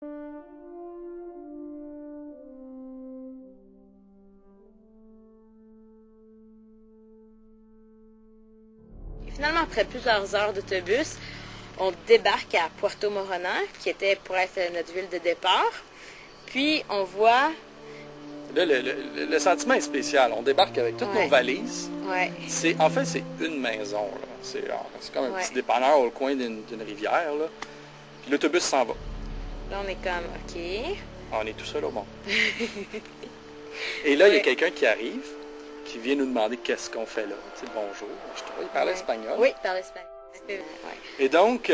Et finalement, après plusieurs heures d'autobus, on débarque à Puerto Morona, qui était pour être notre ville de départ. Puis on voit... Là, le sentiment est spécial. On débarque avec toutes nos valises. Ouais. En fait, c'est une maison. C'est comme un petit dépanneur au coin d'une rivière. Là. Puis l'autobus s'en va. Là, on est comme, OK. On est tout seul au monde. Et là, il y a quelqu'un qui arrive, qui vient nous demander qu'est-ce qu'on fait là. Tu sais, bonjour. Je te vois, il parle espagnol. Oui, il parle espagnol. Et donc,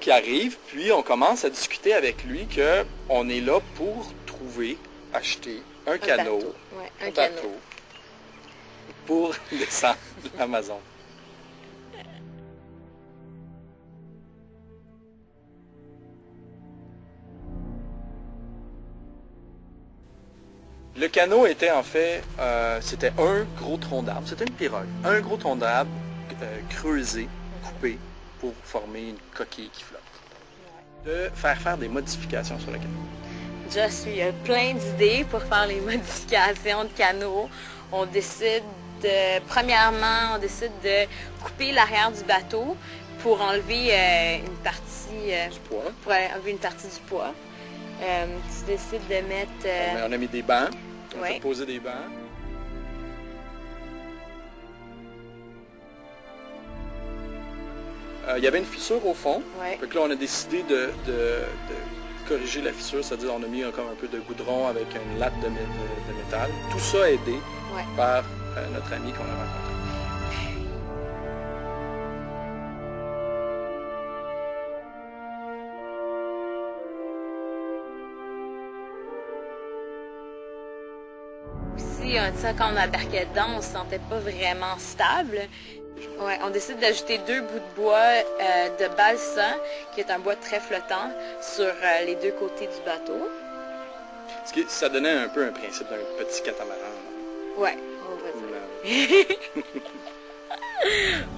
il arrive, puis on commence à discuter avec lui qu'on est là pour acheter un canot, un bateau, pour descendre l'Amazon. Le canot était en fait, c'était un gros tronc d'arbre, c'était une pirogue, un gros tronc d'arbre creusé, coupé, pour former une coquille qui flotte. De faire des modifications sur le canot. Just, il y a plein d'idées pour faire les modifications de canot. On décide premièrement, on décide de couper l'arrière du bateau pour enlever une partie du poids. Pour enlever une partie du poids. Tu décides de mettre... On a mis des bancs. On a posé des bancs. Il y avait une fissure au fond. Donc là, on a décidé de corriger la fissure, c'est-à-dire on a mis comme un peu de goudron avec une latte de métal. Tout ça aidé par notre ami qu'on a rencontré. Aussi, quand on embarquait dedans, on ne se sentait pas vraiment stable. Ouais, on décide d'ajouter 2 bouts de bois de balsa, qui est un bois très flottant, sur les 2 côtés du bateau. Ça donnait un peu un principe d'un petit catamaran. Ouais, on va dire.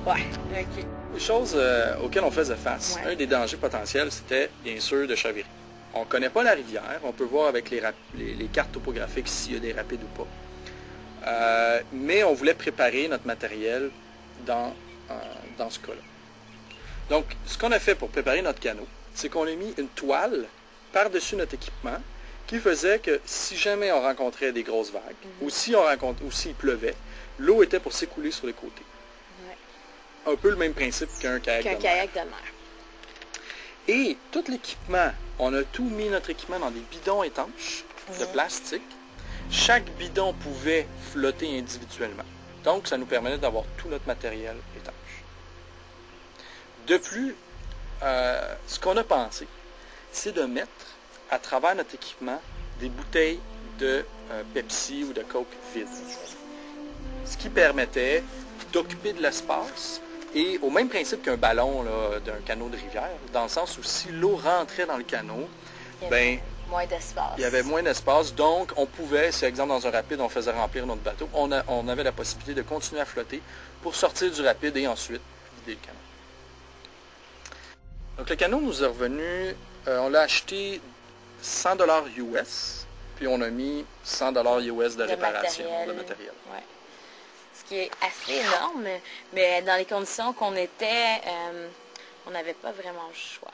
Ouais, ok. Les choses auxquelles on faisait face, un des dangers potentiels, c'était bien sûr de chavirer. On ne connaît pas la rivière, on peut voir avec les cartes topographiques s'il y a des rapides ou pas. Mais on voulait préparer notre matériel dans ce cas-là. Donc, ce qu'on a fait pour préparer notre canot, c'est qu'on a mis une toile par-dessus notre équipement qui faisait que si jamais on rencontrait des grosses vagues, ou s'il pleuvait, l'eau était pour s'écouler sur les côtés. Un peu le même principe qu'un kayak de mer. Et tout l'équipement, on a tout mis notre équipement dans des bidons étanches de plastique. Chaque bidon pouvait flotter individuellement. Donc, ça nous permettait d'avoir tout notre matériel étanche. De plus, ce qu'on a pensé, c'est de mettre à travers notre équipement des bouteilles de Pepsi ou de Coke vides. Ce qui permettait d'occuper de l'espace et au même principe qu'un ballon d'un canot de rivière, dans le sens où si l'eau rentrait dans le canot, moins d'espace. Il y avait moins d'espace, donc on pouvait, si exemple dans un rapide, on faisait remplir notre bateau, on avait la possibilité de continuer à flotter pour sortir du rapide et ensuite vider le canot. Donc le canot nous est revenu, on l'a acheté 100 $ US, puis on a mis 100 $ US de réparation de matériel. Ouais. Ce qui est assez énorme, mais dans les conditions qu'on était, on n'avait pas vraiment le choix.